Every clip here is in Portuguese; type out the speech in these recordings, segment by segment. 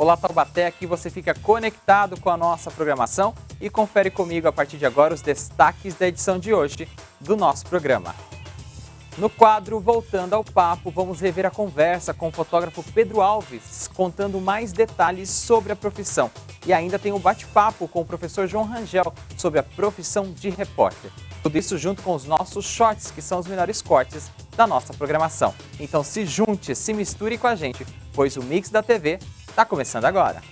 Olá, Taubaté, aqui você fica conectado com a nossa programação e confere comigo a partir de agora os destaques da edição de hoje do nosso programa. No quadro Voltando ao Papo, vamos rever a conversa com o fotógrafo Pedro Alves, contando mais detalhes sobre a profissão. E ainda tem um bate-papo com o professor João Rangel sobre a profissão de repórter. Tudo isso junto com os nossos shorts, que são os melhores cortes da nossa programação. Então se junte, se misture com a gente, pois o Mix da TV está começando agora.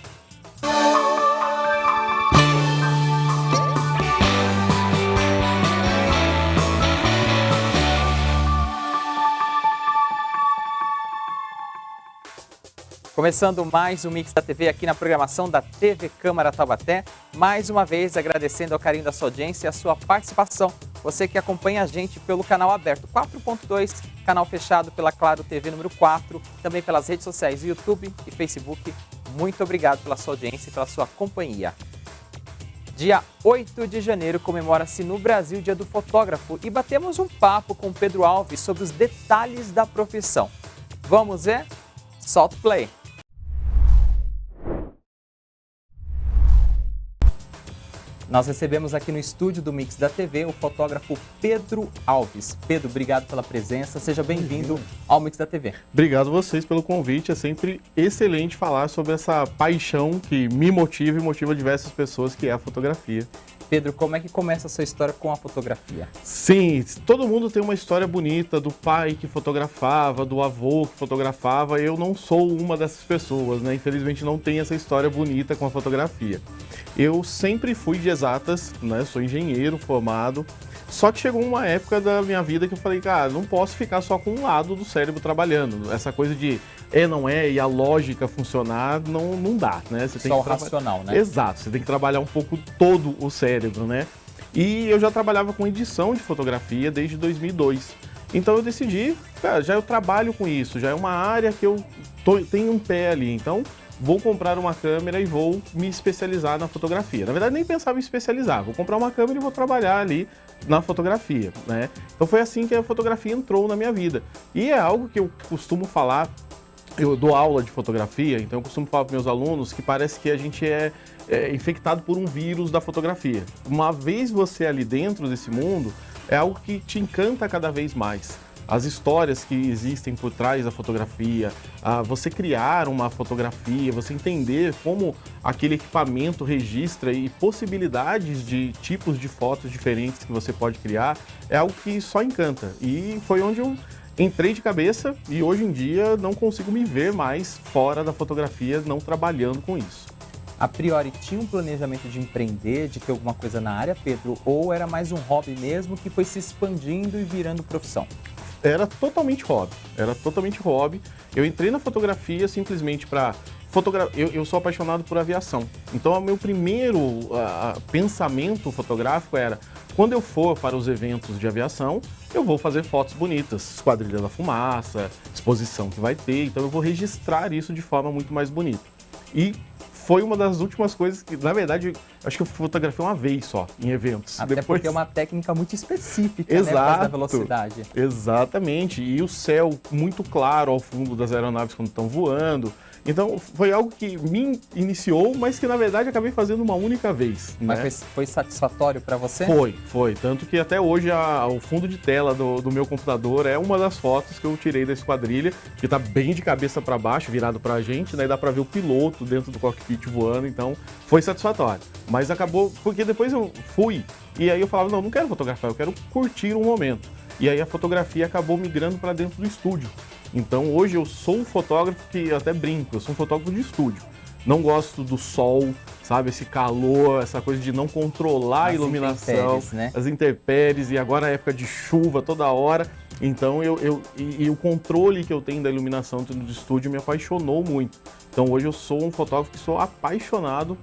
Começando mais um Mix da TV aqui na programação da TV Câmara Taubaté. Mais uma vez agradecendo ao carinho da sua audiência e a sua participação. Você que acompanha a gente pelo canal aberto 4.2, canal fechado pela Claro TV número 4, também pelas redes sociais YouTube e Facebook. Muito obrigado pela sua audiência e pela sua companhia. Dia 8 de janeiro comemora-se no Brasil o Dia do Fotógrafo e batemos um papo com Pedro Alves sobre os detalhes da profissão. Vamos ver? Solta o play! Nós recebemos aqui no estúdio do Mix da TV o fotógrafo Pedro Alves. Pedro, obrigado pela presença. Seja bem-vindo ao Mix da TV. Obrigado a vocês pelo convite. É sempre excelente falar sobre essa paixão que me motiva e motiva diversas pessoas, que é a fotografia. Pedro, como é que começa a sua história com a fotografia? Sim, todo mundo tem uma história bonita do pai que fotografava, do avô que fotografava. Eu não sou uma dessas pessoas, né? Infelizmente não tenho essa história bonita com a fotografia. Eu sempre fui de exatas, né? Sou engenheiro formado. Só que chegou uma época da minha vida que eu falei, cara, não posso ficar só com um lado do cérebro trabalhando. Essa coisa de não é e a lógica funcionar não dá, né? Você tem só o racional, né? Exato, você tem que trabalhar um pouco todo o cérebro, né? E eu já trabalhava com edição de fotografia desde 2002. Então eu decidi, cara, já eu trabalho com isso, já é uma área que eu tenho um pé ali, então vou comprar uma câmera e vou me especializar na fotografia. Na verdade, nem pensava em especializar, vou comprar uma câmera e vou trabalhar ali na fotografia, né? Então foi assim que a fotografia entrou na minha vida. E é algo que eu costumo falar, eu dou aula de fotografia, então eu costumo falar para meus alunos que parece que a gente é infectado por um vírus da fotografia. Uma vez você ali dentro desse mundo, é algo que te encanta cada vez mais. As histórias que existem por trás da fotografia, você criar uma fotografia, você entender como aquele equipamento registra e possibilidades de tipos de fotos diferentes que você pode criar, é algo que só encanta. E foi onde eu entrei de cabeça e hoje em dia não consigo me ver mais fora da fotografia, não trabalhando com isso. A priori, tinha um planejamento de empreender, de ter alguma coisa na área, Pedro, ou era mais um hobby mesmo que foi se expandindo e virando profissão? Era totalmente hobby. Eu entrei na fotografia simplesmente para fotografar. Eu sou apaixonado por aviação. Então, o meu primeiro pensamento fotográfico era, quando eu for para os eventos de aviação, eu vou fazer fotos bonitas, Esquadrilha da Fumaça, exposição que vai ter, então eu vou registrar isso de forma muito mais bonita. E foi uma das últimas coisas que, na verdade, acho que eu fotografei uma vez só, em eventos. Até porque é uma técnica muito específica, exato, né, por causa da velocidade. Exatamente, e o céu muito claro ao fundo das aeronaves quando estão voando. Então, foi algo que me iniciou, mas que, na verdade, acabei fazendo uma única vez. Mas né? foi satisfatório para você? Foi. Tanto que até hoje o fundo de tela do meu computador é uma das fotos que eu tirei da esquadrilha, que tá bem de cabeça para baixo, virado pra gente, né? E dá pra ver o piloto dentro do cockpit voando, então foi satisfatório. Mas acabou, porque depois eu fui, e aí eu falava, não quero fotografar, eu quero curtir um momento. E aí a fotografia acabou migrando para dentro do estúdio. Então hoje eu sou um fotógrafo que eu até brinco, eu sou um fotógrafo de estúdio. Não gosto do sol, sabe, esse calor, essa coisa de não controlar a iluminação, né? As intempéries, e agora a época de chuva toda hora. Então e o controle que eu tenho da iluminação dentro do estúdio me apaixonou muito. Então hoje eu sou um fotógrafo que sou apaixonado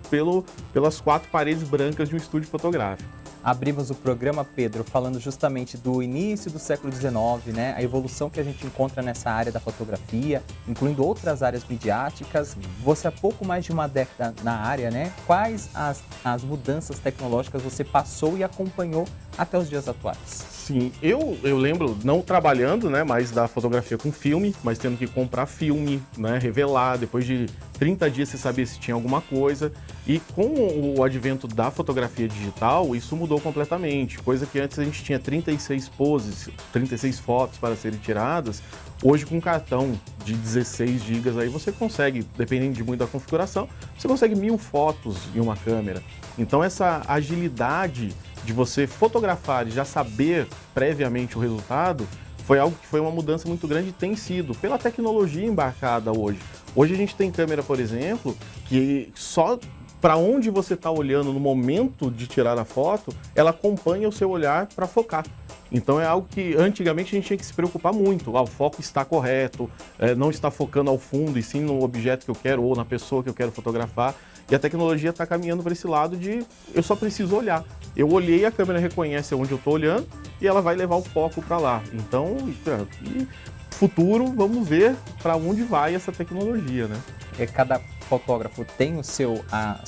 pelas quatro paredes brancas de um estúdio fotográfico. Abrimos o programa, Pedro, falando justamente do início do século XIX, né? A evolução que a gente encontra nessa área da fotografia, incluindo outras áreas midiáticas. Você há pouco mais de uma década na área, né? Quais as mudanças tecnológicas você passou e acompanhou até os dias atuais? Sim, eu lembro, não trabalhando, né, mais da fotografia com filme, mas tendo que comprar filme, né, revelar, depois de 30 dias você sabia se tinha alguma coisa. E com o advento da fotografia digital, isso mudou completamente. Coisa que antes a gente tinha 36 poses, 36 fotos para serem tiradas, hoje com um cartão de 16 GB aí você consegue, dependendo de muito da configuração, você consegue 1000 fotos em uma câmera. Então essa agilidade de você fotografar e já saber previamente o resultado, foi algo que foi uma mudança muito grande e tem sido, pela tecnologia embarcada hoje. Hoje a gente tem câmera, por exemplo, que só para onde você está olhando no momento de tirar a foto, ela acompanha o seu olhar para focar. Então é algo que antigamente a gente tinha que se preocupar muito. O foco está correto, não está focando ao fundo e sim no objeto que eu quero ou na pessoa que eu quero fotografar. E a tecnologia está caminhando para esse lado de eu só preciso olhar. Eu olhei, a câmera reconhece onde eu estou olhando e ela vai levar o foco para lá. Então, futuro, vamos ver para onde vai essa tecnologia, né? Cada fotógrafo tem o seu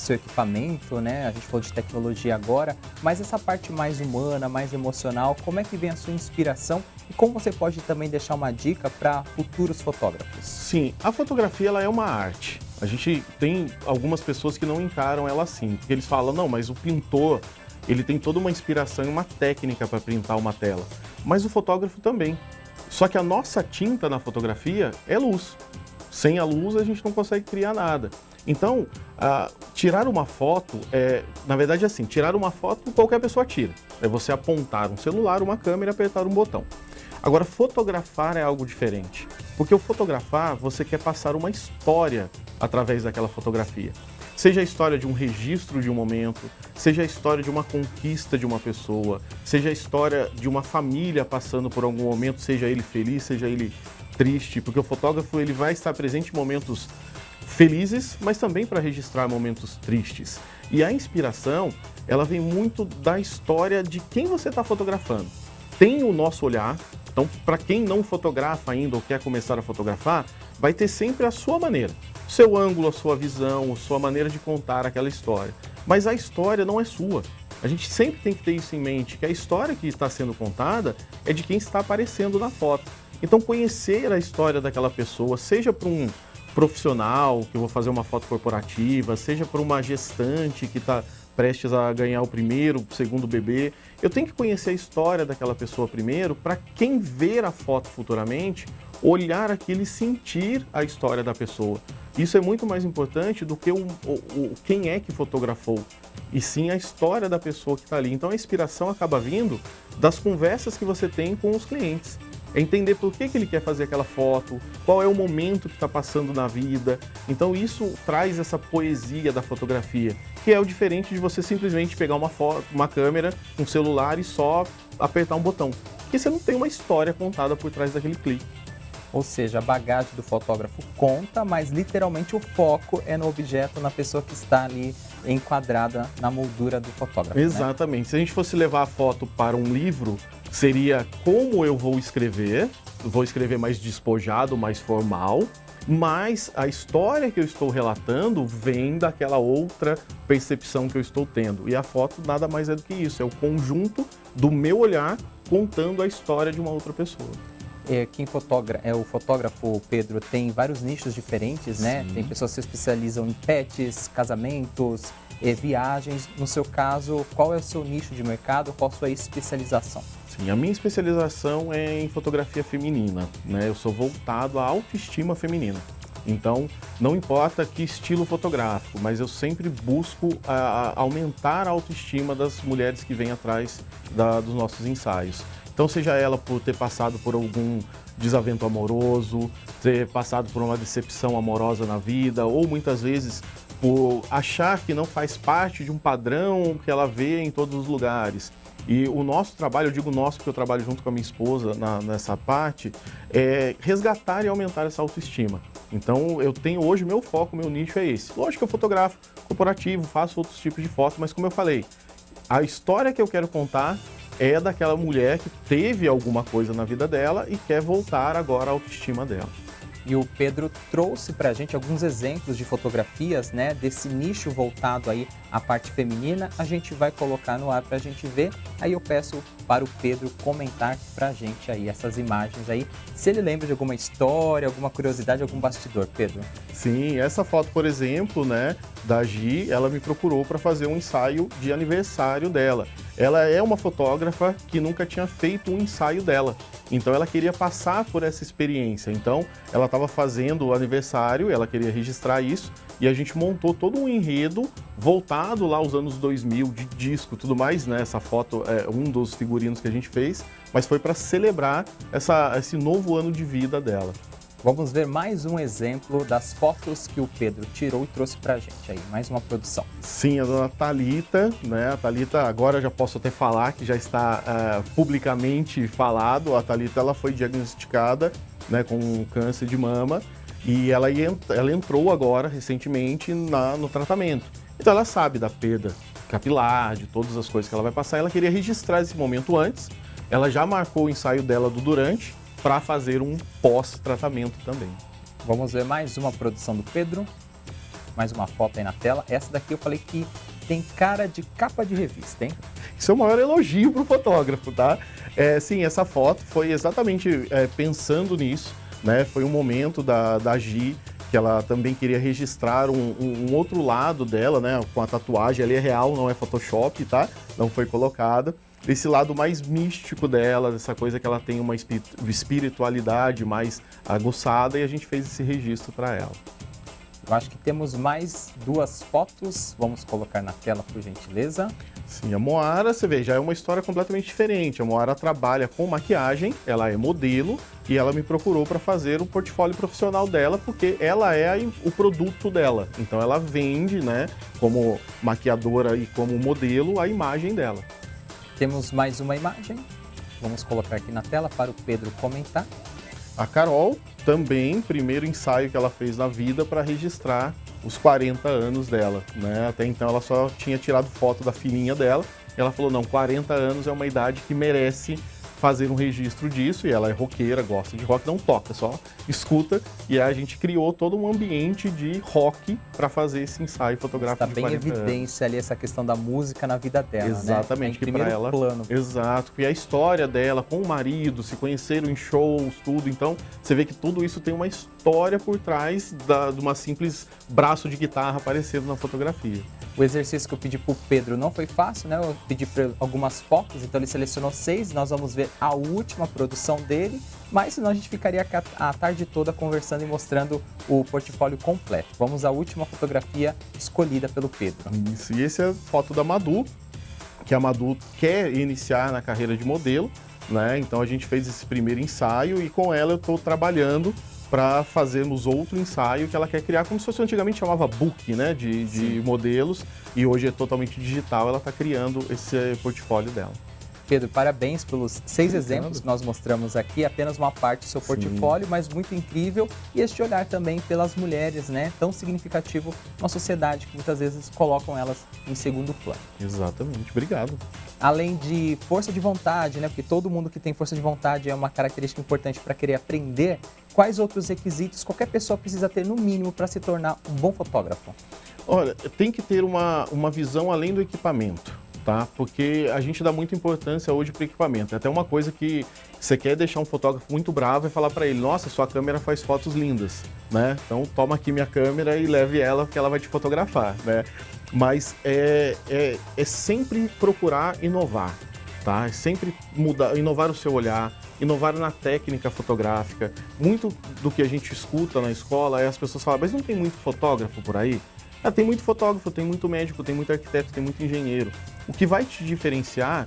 equipamento, né? A gente falou de tecnologia agora, mas essa parte mais humana, mais emocional, como é que vem a sua inspiração e como você pode também deixar uma dica para futuros fotógrafos? Sim, a fotografia ela é uma arte. A gente tem algumas pessoas que não encaram ela assim, porque eles falam, não, mas o pintor, ele tem toda uma inspiração e uma técnica para printar uma tela, mas o fotógrafo também. Só que a nossa tinta na fotografia é luz. Sem a luz a gente não consegue criar nada. Então, tirar uma foto, na verdade é assim, tirar uma foto qualquer pessoa tira. É você apontar um celular, uma câmera e apertar um botão. Agora, fotografar é algo diferente. Porque o fotografar, você quer passar uma história através daquela fotografia. Seja a história de um registro de um momento, seja a história de uma conquista de uma pessoa, seja a história de uma família passando por algum momento, seja ele feliz, seja ele triste, porque o fotógrafo ele vai estar presente em momentos felizes, mas também para registrar momentos tristes. E a inspiração, ela vem muito da história de quem você está fotografando. Tem o nosso olhar, então para quem não fotografa ainda ou quer começar a fotografar, vai ter sempre a sua maneira. O seu ângulo, a sua visão, a sua maneira de contar aquela história. Mas a história não é sua. A gente sempre tem que ter isso em mente, que a história que está sendo contada é de quem está aparecendo na foto. Então conhecer a história daquela pessoa, seja para um profissional, que eu vou fazer uma foto corporativa, seja para uma gestante que está prestes a ganhar o primeiro, o segundo bebê, eu tenho que conhecer a história daquela pessoa primeiro, para quem ver a foto futuramente, olhar aquilo e sentir a história da pessoa. Isso é muito mais importante do que quem é que fotografou, e sim a história da pessoa que está ali. Então a inspiração acaba vindo das conversas que você tem com os clientes. É entender por que ele quer fazer aquela foto, qual é o momento que está passando na vida. Então isso traz essa poesia da fotografia, que é o diferente de você simplesmente pegar uma câmera, um celular e só apertar um botão. Porque você não tem uma história contada por trás daquele clique. Ou seja, a bagagem do fotógrafo conta, mas literalmente o foco é no objeto, na pessoa que está ali enquadrada na moldura do fotógrafo. Exatamente. Né? Se a gente fosse levar a foto para um livro, seria como eu vou escrever mais despojado, mais formal, mas a história que eu estou relatando vem daquela outra percepção que eu estou tendo. E a foto nada mais é do que isso, é o conjunto do meu olhar contando a história de uma outra pessoa. O fotógrafo, Pedro, tem vários nichos diferentes, né? Sim. Tem pessoas que se especializam em pets, casamentos, viagens. No seu caso, qual é o seu nicho de mercado? Qual a sua especialização? Sim, a minha especialização é em fotografia feminina, né? Eu sou voltado à autoestima feminina. Então, não importa que estilo fotográfico, mas eu sempre busco aumentar a autoestima das mulheres que vêm atrás dos nossos ensaios. Então, seja ela por ter passado por algum desavento amoroso, ter passado por uma decepção amorosa na vida, ou muitas vezes por achar que não faz parte de um padrão que ela vê em todos os lugares. E o nosso trabalho, eu digo nosso porque eu trabalho junto com a minha esposa nessa parte, é resgatar e aumentar essa autoestima. Então, eu tenho hoje, meu foco, meu nicho é esse. Lógico que eu fotografo corporativo, faço outros tipos de fotos, mas como eu falei, a história que eu quero contar é daquela mulher que teve alguma coisa na vida dela e quer voltar agora à autoestima dela. E o Pedro trouxe para a gente alguns exemplos de fotografias, né, desse nicho voltado aí à parte feminina. A gente vai colocar no ar para a gente ver. Aí eu peço para o Pedro comentar para a gente aí essas imagens aí. Se ele lembra de alguma história, alguma curiosidade, algum bastidor, Pedro. Sim, essa foto, por exemplo, né, da Gi, ela me procurou para fazer um ensaio de aniversário dela. Ela é uma fotógrafa que nunca tinha feito um ensaio dela. Então ela queria passar por essa experiência. Então ela estava fazendo o aniversário, ela queria registrar isso e a gente montou todo um enredo voltado lá aos anos 2000 de disco e tudo mais, né? Essa foto é um dos figurinos que a gente fez, mas foi para celebrar esse novo ano de vida dela. Vamos ver mais um exemplo das fotos que o Pedro tirou e trouxe pra gente aí, mais uma produção. Sim, a dona Thalita, né? A Thalita, agora já posso até falar que já está publicamente falado. A Thalita, ela foi diagnosticada, né, com câncer de mama e ela entrou agora, recentemente, no tratamento. Então ela sabe da perda capilar, de todas as coisas que ela vai passar. Ela queria registrar esse momento antes. Ela já marcou o ensaio dela do durante, para fazer um pós-tratamento também. Vamos ver mais uma produção do Pedro, mais uma foto aí na tela. Essa daqui eu falei que tem cara de capa de revista, hein? Isso é o maior elogio para o fotógrafo, tá? Sim, essa foto foi exatamente pensando nisso, né? Foi um momento da Gi, que ela também queria registrar um outro lado dela, né? Com a tatuagem, ali é real, não é Photoshop, tá? Não foi colocada. Desse lado mais místico dela, dessa coisa que ela tem uma espiritualidade mais aguçada, e a gente fez esse registro para ela. Eu acho que temos mais duas fotos, vamos colocar na tela, por gentileza. Sim, a Moara, você vê, já é uma história completamente diferente. A Moara trabalha com maquiagem, ela é modelo, e ela me procurou para fazer o portfólio profissional dela, porque ela é o produto dela. Então ela vende, né, como maquiadora e como modelo, a imagem dela. Temos mais uma imagem, vamos colocar aqui na tela para o Pedro comentar. A Carol também, primeiro ensaio que ela fez na vida para registrar os 40 anos dela, né? Até então ela só tinha tirado foto da filhinha dela, e ela falou, não, 40 anos é uma idade que merece fazer um registro disso, e ela é roqueira, gosta de rock, não toca, só escuta, e a gente criou todo um ambiente de rock para fazer esse ensaio fotográfico de 40 anos. Está bem em evidência ali essa questão da música na vida dela, exatamente, né? Que para ela, plano. Exato, e a história dela com o marido, se conheceram em shows, tudo, então você vê que tudo isso tem uma história por trás de uma simples braço de guitarra aparecendo na fotografia. O exercício que eu pedi para o Pedro não foi fácil, né? Eu pedi para algumas fotos, então ele selecionou 6, nós vamos ver a última produção dele, mas senão a gente ficaria a tarde toda conversando e mostrando o portfólio completo. Vamos à última fotografia escolhida pelo Pedro. Isso, e essa é a foto da Madu, que a Madu quer iniciar na carreira de modelo, né? Então a gente fez esse primeiro ensaio e com ela eu estou trabalhando para fazermos outro ensaio que ela quer criar, como se fosse antigamente chamava book, né, de modelos, e hoje é totalmente digital, ela está criando esse portfólio dela. Pedro, parabéns pelos 6 exemplos que nós mostramos aqui, apenas uma parte do seu portfólio, mas muito incrível, e este olhar também pelas mulheres, né, tão significativo na sociedade, que muitas vezes colocam elas em segundo plano. Exatamente, obrigado. Além de força de vontade, né, porque todo mundo que tem força de vontade é uma característica importante para querer aprender, quais outros requisitos qualquer pessoa precisa ter no mínimo para se tornar um bom fotógrafo? Olha, tem que ter uma visão além do equipamento, tá? Porque a gente dá muita importância hoje para o equipamento. É até uma coisa que você quer deixar um fotógrafo muito bravo e falar para ele, nossa, sua câmera faz fotos lindas, né? Então toma aqui minha câmera e leve ela porque ela vai te fotografar, né? Mas é sempre procurar inovar, tá? É sempre inovar o seu olhar, inovar na técnica fotográfica. Muito do que a gente escuta na escola é as pessoas falam, mas não tem muito fotógrafo por aí? Tem muito fotógrafo, tem muito médico, tem muito arquiteto, tem muito engenheiro. O que vai te diferenciar,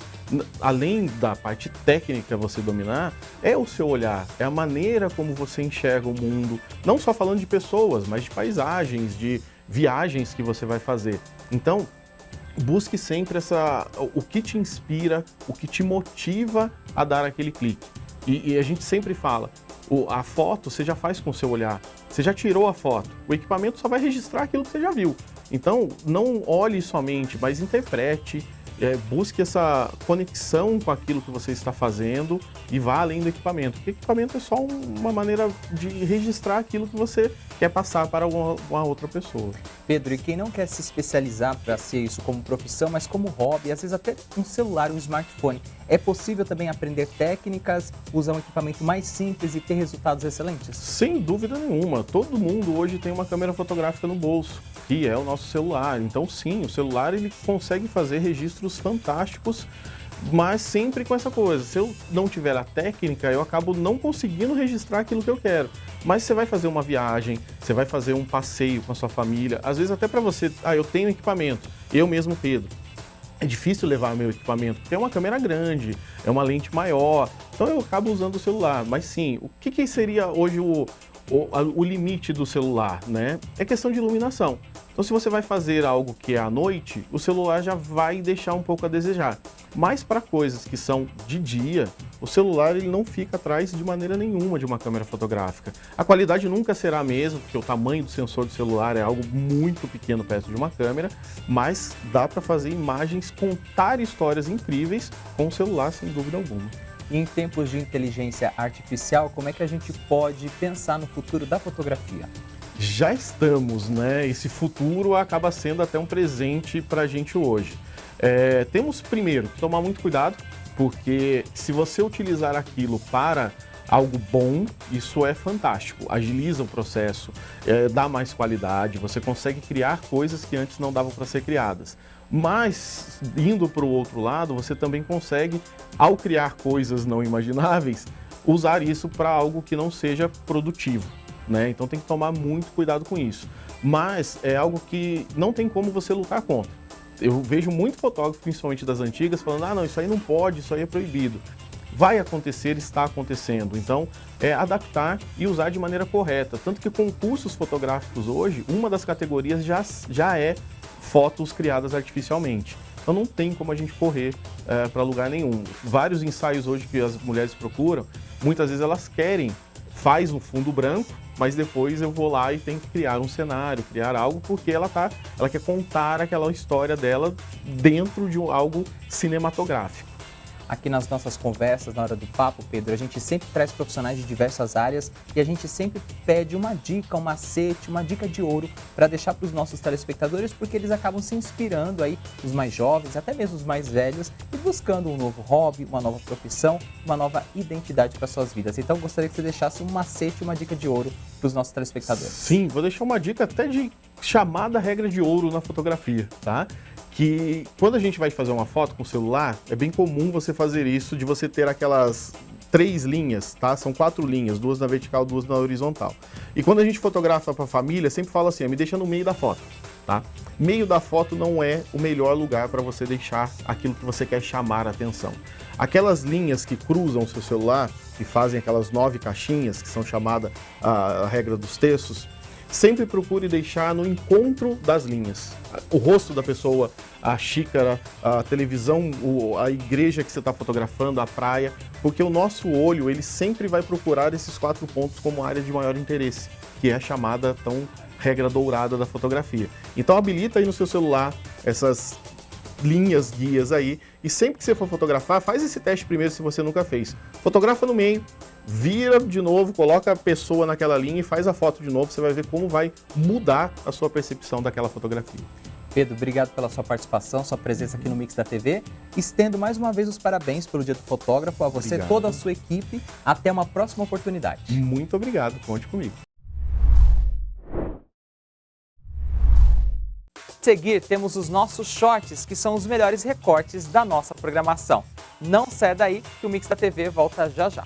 além da parte técnica você dominar, é o seu olhar, é a maneira como você enxerga o mundo, não só falando de pessoas, mas de paisagens, de viagens que você vai fazer. Então, busque sempre o que te inspira, o que te motiva a dar aquele clique. E a gente sempre fala, a foto você já faz com o seu olhar, você já tirou a foto, o equipamento só vai registrar aquilo que você já viu. Então, não olhe somente, mas interprete, busque essa conexão com aquilo que você está fazendo e vá além do equipamento. Porque equipamento é só uma maneira de registrar aquilo que você quer passar para uma outra pessoa. Pedro, e quem não quer se especializar para ser isso como profissão, mas como hobby, às vezes até um celular, um smartphone, é possível também aprender técnicas, usar um equipamento mais simples e ter resultados excelentes? Sem dúvida nenhuma. Todo mundo hoje tem uma câmera fotográfica no bolso, que é o nosso celular. Então sim, o celular ele consegue fazer registros fantásticos, mas sempre com essa coisa. Se eu não tiver a técnica, eu acabo não conseguindo registrar aquilo que eu quero. Mas você vai fazer uma viagem, você vai fazer um passeio com a sua família, às vezes até para você, eu tenho equipamento, eu mesmo, Pedro. É difícil levar meu equipamento, porque é uma câmera grande, é uma lente maior, então eu acabo usando o celular. Mas sim, o que seria hoje o limite do celular, né? É questão de iluminação. Então se você vai fazer algo que é à noite, o celular já vai deixar um pouco a desejar. Mas para coisas que são de dia, o celular ele não fica atrás de maneira nenhuma de uma câmera fotográfica. A qualidade nunca será a mesma, porque o tamanho do sensor do celular é algo muito pequeno perto de uma câmera, mas dá para fazer imagens, contar histórias incríveis com o celular, sem dúvida alguma. E em tempos de inteligência artificial, como é que a gente pode pensar no futuro da fotografia? Já estamos, né? Esse futuro acaba sendo até um presente para a gente hoje. Temos primeiro que tomar muito cuidado, porque se você utilizar aquilo para algo bom, isso é fantástico, agiliza o processo, dá mais qualidade, você consegue criar coisas que antes não davam para ser criadas. Mas, indo para o outro lado, você também consegue, ao criar coisas não imagináveis, usar isso para algo que não seja produtivo, né? Então tem que tomar muito cuidado com isso. Mas é algo que não tem como você lutar contra. Eu vejo muito fotógrafo, principalmente das antigas, falando, não, isso aí não pode, isso aí é proibido. Vai acontecer, está acontecendo. Então, adaptar e usar de maneira correta. Tanto que concursos fotográficos hoje, uma das categorias já é fotos criadas artificialmente. Então não tem como a gente correr para lugar nenhum. Vários ensaios hoje que as mulheres procuram, muitas vezes elas faz um fundo branco, mas depois eu vou lá e tenho que criar um cenário, criar algo, porque ela quer contar aquela história dela dentro de algo cinematográfico. Aqui nas nossas conversas, na hora do papo, Pedro, a gente sempre traz profissionais de diversas áreas e a gente sempre pede uma dica, um macete, uma dica de ouro para deixar para os nossos telespectadores, porque eles acabam se inspirando aí, os mais jovens, até mesmo os mais velhos, e buscando um novo hobby, uma nova profissão, uma nova identidade para suas vidas. Então, eu gostaria que você deixasse um macete, uma dica de ouro para os nossos telespectadores. Sim, vou deixar uma dica até de chamada regra de ouro na fotografia, tá? Que quando a gente vai fazer uma foto com o celular, é bem comum você fazer isso, de você ter aquelas 3 linhas, tá? São 4 linhas, 2 na vertical, 2 na horizontal. E quando a gente fotografa para a família, sempre fala assim, me deixa no meio da foto, tá? Meio da foto não é o melhor lugar para você deixar aquilo que você quer chamar a atenção. Aquelas linhas que cruzam o seu celular, que fazem aquelas 9 caixinhas, que são chamadas a regra dos terços, sempre procure deixar no encontro das linhas. O rosto da pessoa, a xícara, a televisão, a igreja que você está fotografando, a praia, porque o nosso olho ele sempre vai procurar esses 4 pontos como área de maior interesse, que é a chamada regra dourada da fotografia. Então habilita aí no seu celular essas linhas, guias aí, e sempre que você for fotografar, faz esse teste primeiro se você nunca fez. Fotografa no meio, vira de novo, coloca a pessoa naquela linha e faz a foto de novo, você vai ver como vai mudar a sua percepção daquela fotografia. Pedro, obrigado pela sua participação, sua presença aqui no Mix da TV. Estendo mais uma vez os parabéns pelo Dia do Fotógrafo, a você, Obrigado. Toda a sua equipe. Até uma próxima oportunidade. Muito obrigado, conte comigo. A seguir, temos os nossos shorts, que são os melhores recortes da nossa programação. Não saia daí, que o Mix da TV volta já já.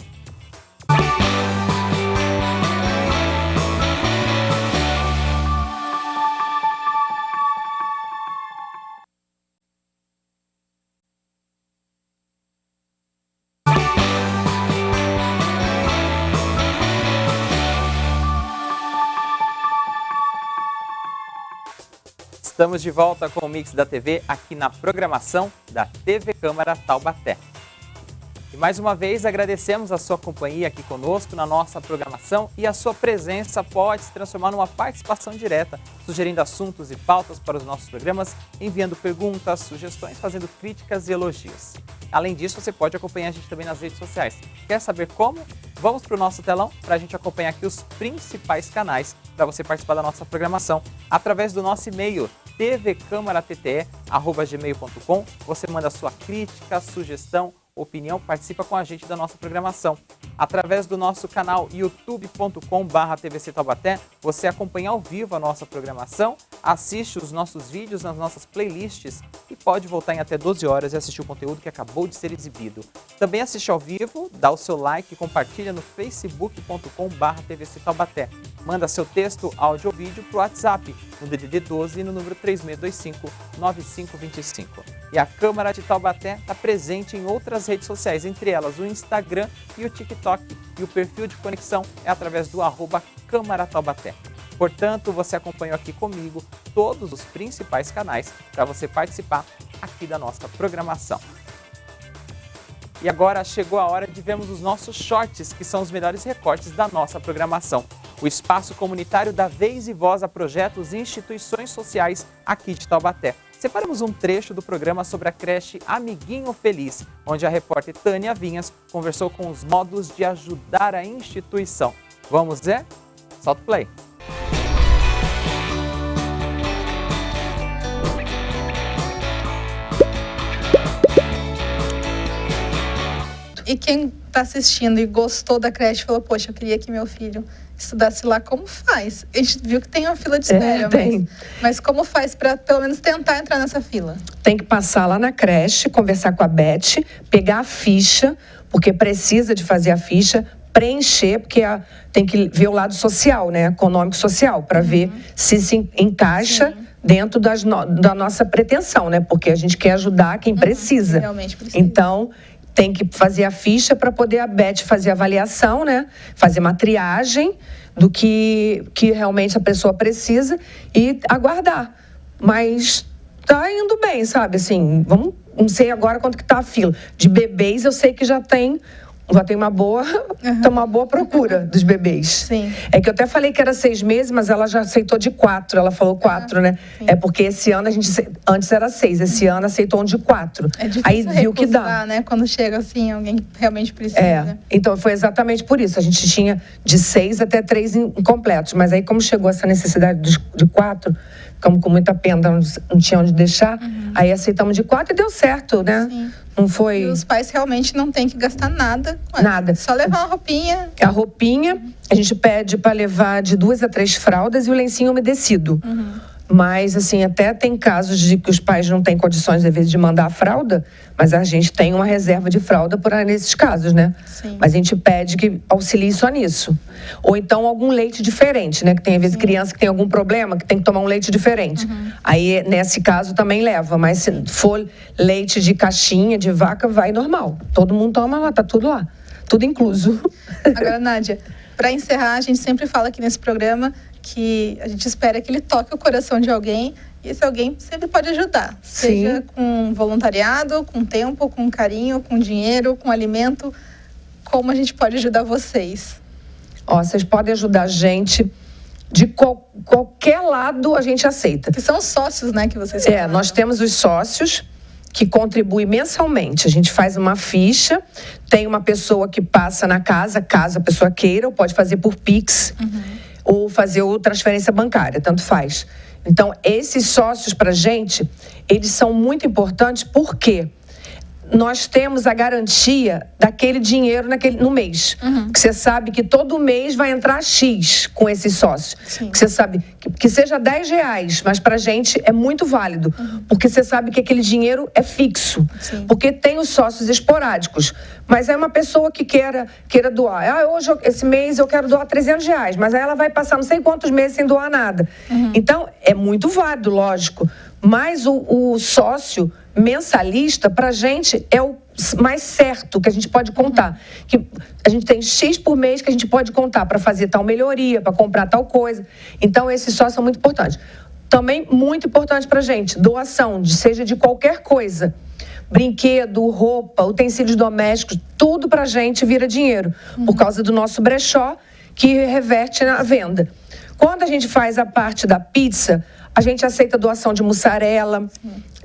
Estamos de volta com o Mix da TV aqui na programação da TV Câmara Taubaté. E mais uma vez agradecemos a sua companhia aqui conosco na nossa programação e a sua presença pode se transformar numa participação direta, sugerindo assuntos e pautas para os nossos programas, enviando perguntas, sugestões, fazendo críticas e elogios. Além disso, você pode acompanhar a gente também nas redes sociais. Quer saber como? Vamos para o nosso telão para a gente acompanhar aqui os principais canais para você participar da nossa programação através do nosso e-mail tvcamaratete@gmail.com. Você manda sua crítica, sugestão, opinião, participa com a gente da nossa programação. Através do nosso canal youtube.com/TVC Taubaté, você acompanha ao vivo a nossa programação, assiste os nossos vídeos nas nossas playlists e pode voltar em até 12 horas e assistir o conteúdo que acabou de ser exibido. Também assiste ao vivo, dá o seu like e compartilha no facebook.com/TVC Taubaté. Manda seu texto, áudio ou vídeo para o WhatsApp, no DDD 12 e no número 3625-9525. E a Câmara de Taubaté está presente em outras redes sociais, entre elas o Instagram e o TikTok. E o perfil de conexão é através do @Câmara Taubaté. Portanto, você acompanhou aqui comigo todos os principais canais para você participar aqui da nossa programação. E agora chegou a hora de vermos os nossos shorts, que são os melhores recortes da nossa programação. O espaço comunitário dá vez e voz a projetos e instituições sociais aqui de Taubaté. Separamos um trecho do programa sobre a creche Amiguinho Feliz, onde a repórter Tânia Vinhas conversou com os modos de ajudar a instituição. Vamos ver? Solta o play. E quem está assistindo e gostou da creche falou, poxa, eu queria que meu filho estudasse lá, como faz? A gente viu que tem uma fila de espera, mas como faz para pelo menos tentar entrar nessa fila? Tem que passar lá na creche, conversar com a Beth, pegar a ficha, porque precisa de fazer a ficha, preencher, porque tem que ver o lado social, né, econômico-social, para ver se encaixa dentro da nossa pretensão, né, porque a gente quer ajudar quem precisa. Realmente precisa. Então, tem que fazer a ficha para poder a Beth fazer a avaliação, né? Fazer uma triagem do que realmente a pessoa precisa e aguardar. Mas tá indo bem, sabe? Assim, não sei agora quanto que tá a fila. De bebês eu sei que já tem uma boa procura dos bebês. Sim. É que eu até falei que era 6 meses, mas ela já aceitou de 4. Ela falou 4, né? Sim. É porque esse ano antes era 6, esse ano aceitou um de 4. É difícil aí viu que dá, né? Quando chega assim, alguém que realmente precisa. Então foi exatamente por isso. A gente tinha de 6 até 3 incompletos, mas aí como chegou essa necessidade de 4, ficamos com muita pena, não tinha onde deixar, aí aceitamos de 4 e deu certo, né? Sim. Não foi... E os pais realmente não têm que gastar nada com ela. Nada. Só levar uma roupinha. A roupinha, a gente pede para levar de 2 a 3 fraldas e o lencinho umedecido. Mas, assim, até tem casos de que os pais não têm condições, às vezes, de mandar a fralda, mas a gente tem uma reserva de fralda nesses casos, né? Sim. Mas a gente pede que auxilie só nisso. Ou então algum leite diferente, né? Que tem, às vezes, criança que tem algum problema, que tem que tomar um leite diferente. Aí, nesse caso, também leva. Mas se for leite de caixinha, de vaca, vai normal. Todo mundo toma lá, tá tudo lá. Tudo incluso. Agora, Nádia, para encerrar, a gente sempre fala aqui nesse programa que a gente espera que ele toque o coração de alguém e esse alguém sempre pode ajudar. Sim. Seja com voluntariado, com tempo, com carinho, com dinheiro, com alimento. Como a gente pode ajudar vocês? Vocês podem ajudar a gente de qualquer lado, a gente aceita. Que são os sócios, né, que vocês nós temos os sócios que contribuem mensalmente. A gente faz uma ficha, tem uma pessoa que passa na casa, caso a pessoa queira, ou pode fazer por Pix, ou fazer transferência bancária, tanto faz. Então, esses sócios pra gente, eles são muito importantes porque nós temos a garantia daquele dinheiro no mês. Que você sabe que todo mês vai entrar X com esses sócios. Sim. Que você sabe que seja R$10, mas pra gente é muito válido. Porque você sabe que aquele dinheiro é fixo. Sim. Porque tem os sócios esporádicos. Mas é uma pessoa que queira doar. Esse mês eu quero doar R$300, mas aí ela vai passar não sei quantos meses sem doar nada. Então, é muito válido, lógico. Mas o sócio mensalista, pra gente, é o mais certo que a gente pode contar. Que a gente tem X por mês que a gente pode contar para fazer tal melhoria, para comprar tal coisa. Então, esses sócios são muito importantes. Também muito importante pra gente, doação, seja de qualquer coisa. brinquedo, roupa, utensílios domésticos, tudo pra gente vira dinheiro, por causa do nosso brechó, que reverte na venda. Quando a gente faz a parte da pizza, a gente aceita doação de mussarela,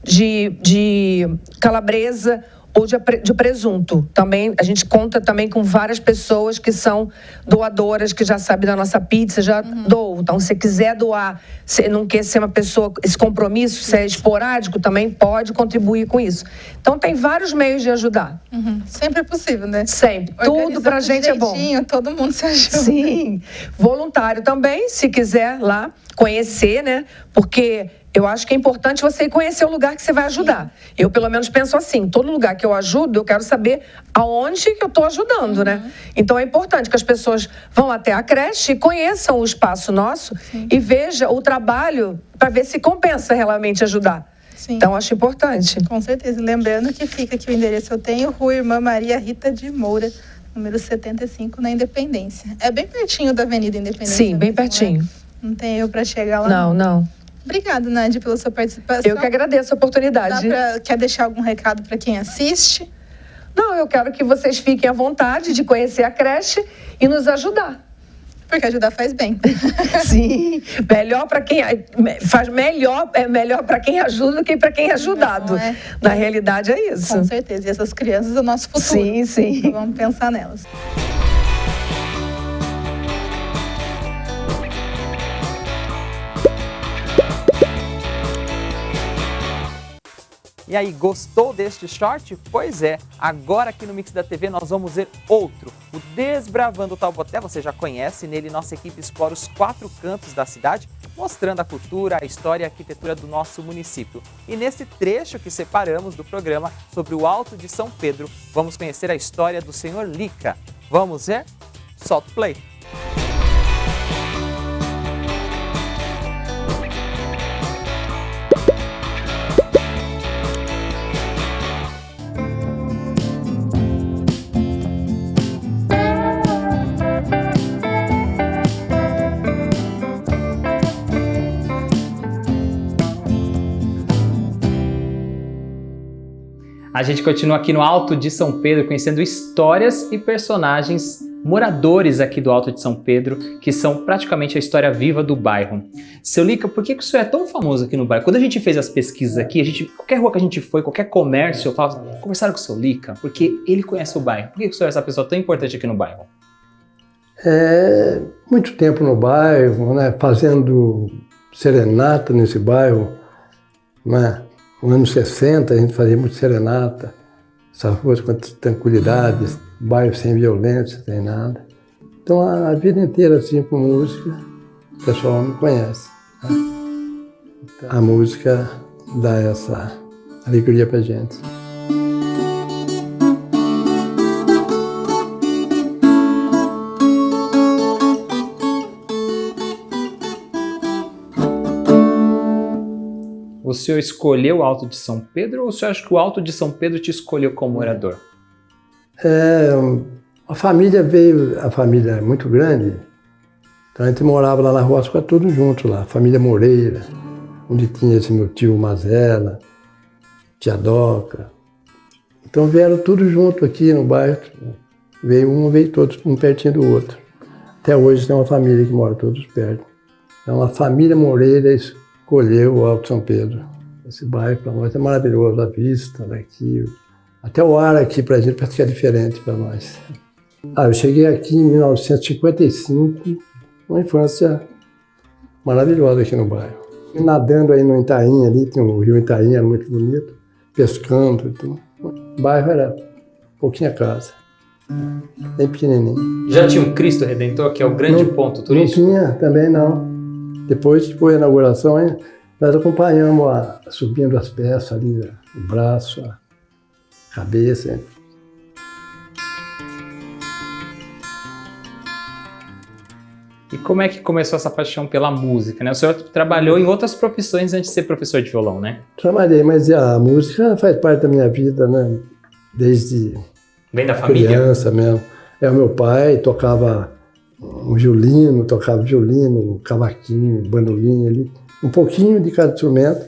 de calabresa ou de presunto. Também, a gente conta também com várias pessoas que são doadoras, que já sabem da nossa pizza, já doam. Então, se quiser doar, se não quer ser uma pessoa, esse compromisso, se é esporádico, também pode contribuir com isso. Então, tem vários meios de ajudar. Sempre é possível, né? Sempre. Tudo pra gente é bom. Todo mundo se ajuda. Sim. Voluntário também, se quiser lá conhecer, né? Porque eu acho que é importante você conhecer o lugar que você vai ajudar. Eu, pelo menos, penso assim, todo lugar que eu ajudo, eu quero saber aonde que eu estou ajudando, né? Então, é importante que as pessoas vão até a creche e conheçam o espaço nosso e vejam o trabalho para ver se compensa realmente ajudar. Sim. Então, acho importante. Com certeza. Lembrando que fica aqui o endereço eu tenho, Rua Irmã Maria Rita de Moura, número 75, na Independência. É bem pertinho da Avenida Independência. Sim, bem mesmo, pertinho. Né? Não tem erro para chegar lá. Não. Obrigada, Nádia, pela sua participação. Eu que agradeço a oportunidade. Quer deixar algum recado para quem assiste? Não, eu quero que vocês fiquem à vontade de conhecer a creche e nos ajudar. Porque ajudar faz bem. Sim, melhor para quem faz melhor, é melhor para quem ajuda do que para quem é ajudado. Não, é. Na realidade é isso. Com certeza. E essas crianças são o nosso futuro. Sim. Então, vamos pensar nelas. E aí, gostou deste short? Pois é, agora aqui no Mix da TV nós vamos ver outro, o Desbravando o Taubaté. Você já conhece, nele nossa equipe explora os 4 cantos da cidade, mostrando a cultura, a história e a arquitetura do nosso município. E nesse trecho que separamos do programa sobre o Alto de São Pedro, vamos conhecer a história do Senhor Lica. Vamos ver? Solta o play! A gente continua aqui no Alto de São Pedro, conhecendo histórias e personagens moradores aqui do Alto de São Pedro, que são praticamente a história viva do bairro. Seu Lica, por que o senhor é tão famoso aqui no bairro? Quando a gente fez as pesquisas aqui, qualquer rua que a gente foi, qualquer comércio, eu falo, conversaram com o seu Lica, porque ele conhece o bairro. Por que o senhor é essa pessoa tão importante aqui no bairro? Muito tempo no bairro, né, fazendo serenata nesse bairro, né? No ano 60 a gente fazia muito serenata, essas ruas com tranquilidade, bairro sem violência, sem nada. Então a vida inteira assim com música, o pessoal me conhece. Né? Então, a música dá essa alegria pra gente. O senhor escolheu o Alto de São Pedro ou o senhor acha que o Alto de São Pedro te escolheu como morador? A família é muito grande, então a gente morava lá na rua, ficava todos juntos lá, família Moreira, onde tinha esse meu tio Mazela, tia Doca. Então vieram todos juntos aqui no bairro, veio todos, um pertinho do outro. Até hoje tem uma família que mora todos perto. Então a família Moreira escolheu o Alto São Pedro. Esse bairro para nós é maravilhoso, a vista daqui, até o ar aqui para a gente parece que é diferente para nós. Eu cheguei aqui em 1955, uma infância maravilhosa aqui no bairro. E nadando aí no Itaim, ali tem o rio Itaim, era muito bonito, pescando e tudo. O bairro era pouquinha casa, bem pequenininho. Já tinha um Cristo Redentor, que é o grande ponto turístico? Não tinha, também não. Depois que foi a inauguração, nós acompanhamos subindo as peças ali, o braço, a cabeça. E como é que começou essa paixão pela música, né? O senhor trabalhou em outras profissões antes de ser professor de violão, né? Trabalhei, mas a música faz parte da minha vida, né? Desde Vem da família? Criança mesmo. O meu pai tocava violino, cavaquinho, bandolim ali. Um pouquinho de cada instrumento.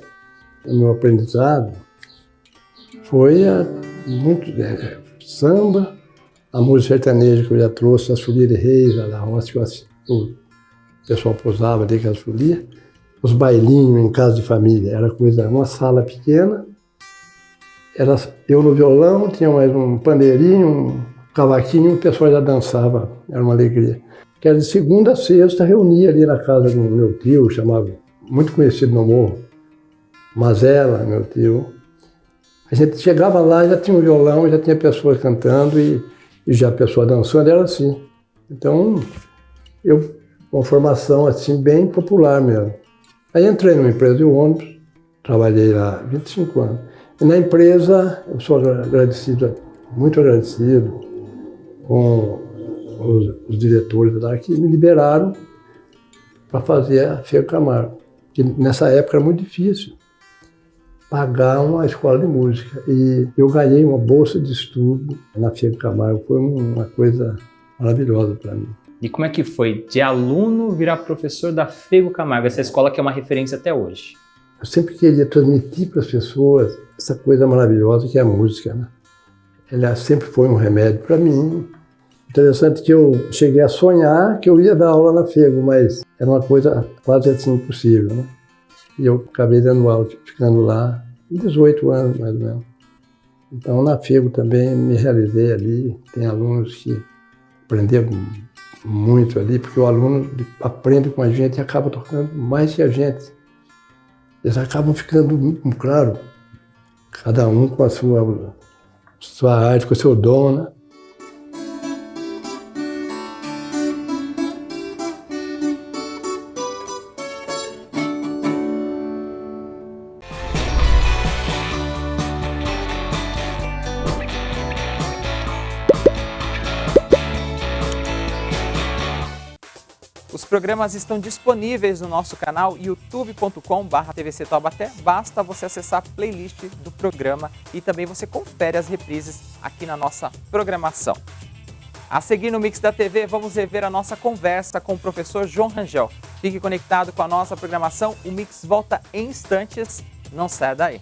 O meu aprendizado Foi muito samba, a música sertaneja que eu já trouxe, as folias de reis, a da roça, que o pessoal posava ali com as folias, os bailinhos em casa de família, era uma sala pequena, era eu no violão, tinha mais um pandeirinho, um cavaquinho, o pessoal já dançava, era uma alegria. Que era de segunda a sexta, reunia ali na casa do meu tio, chamava, muito conhecido no morro, Mazela, meu tio. A gente chegava lá, já tinha um violão, já tinha pessoas cantando e já a pessoa dançando, era assim. Então, uma formação assim bem popular mesmo. Aí entrei numa empresa de ônibus, trabalhei lá 25 anos. E na empresa, eu sou agradecido, muito agradecido com os diretores lá que me liberaram para fazer a Fiego Camargo. Que nessa época era muito difícil pagar uma escola de música. E eu ganhei uma bolsa de estudo na Fiego Camargo. Foi uma coisa maravilhosa para mim. E como é que foi de aluno virar professor da Fiego Camargo, essa escola que é uma referência até hoje? Eu sempre queria transmitir para as pessoas essa coisa maravilhosa que é a música, né? Ela sempre foi um remédio para mim. Interessante que eu cheguei a sonhar que eu ia dar aula na Fiego, mas era uma coisa quase assim impossível, né? E eu acabei dando aula, ficando lá 18 anos mais ou menos. Então na Fiego também me realizei ali. Tem alunos que aprenderam muito ali, porque o aluno aprende com a gente e acaba tocando mais que a gente. Eles acabam ficando, claro, cada um com a sua arte, com o seu dom, né? Os programas estão disponíveis no nosso canal youtube.com/TVC Taubaté. Basta você acessar a playlist do programa e também você confere as reprises aqui na nossa programação. A seguir no Mix da TV, vamos rever a nossa conversa com o professor João Rangel. Fique conectado com a nossa programação, o Mix volta em instantes, não saia daí.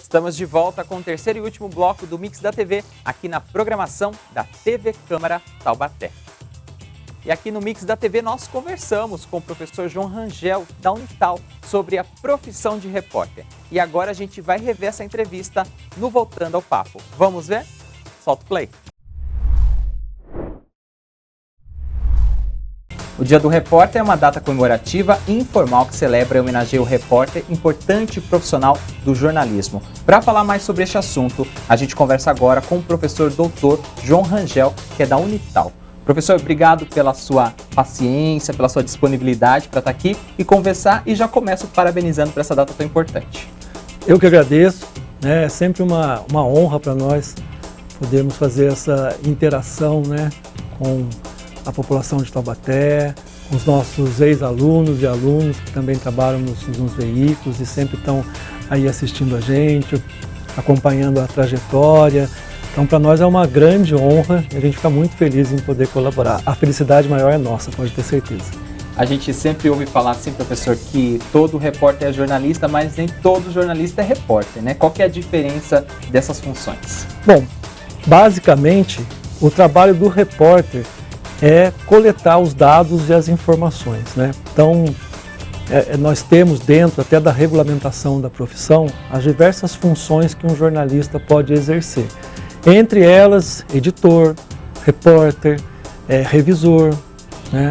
Estamos de volta com o terceiro e último bloco do Mix da TV, aqui na programação da TV Câmara Taubaté. E aqui no Mix da TV nós conversamos com o professor João Rangel, da Unital, sobre a profissão de repórter. E agora a gente vai rever essa entrevista no Voltando ao Papo. Vamos ver? Solta o play. O Dia do Repórter é uma data comemorativa e informal que celebra e homenageia o repórter, importante profissional do jornalismo. Para falar mais sobre este assunto, a gente conversa agora com o professor doutor João Rangel, que é da Unital. Professor, obrigado pela sua paciência, pela sua disponibilidade para estar aqui e conversar, e já começo parabenizando por essa data tão importante. Eu que agradeço, né? É sempre uma honra para nós podermos fazer essa interação, né, com a população de Taubaté, com os nossos ex-alunos e alunos que também trabalham nos veículos e sempre estão aí assistindo a gente, acompanhando a trajetória. Então, para nós é uma grande honra e a gente fica muito feliz em poder colaborar. A felicidade maior é nossa, pode ter certeza. A gente sempre ouve falar assim, professor, que todo repórter é jornalista, mas nem todo jornalista é repórter, né? Qual que é a diferença dessas funções? Bom, basicamente, o trabalho do repórter é coletar os dados e as informações, né? Então, nós temos dentro até da regulamentação da profissão as diversas funções que um jornalista pode exercer. Entre elas, editor, repórter, revisor, né?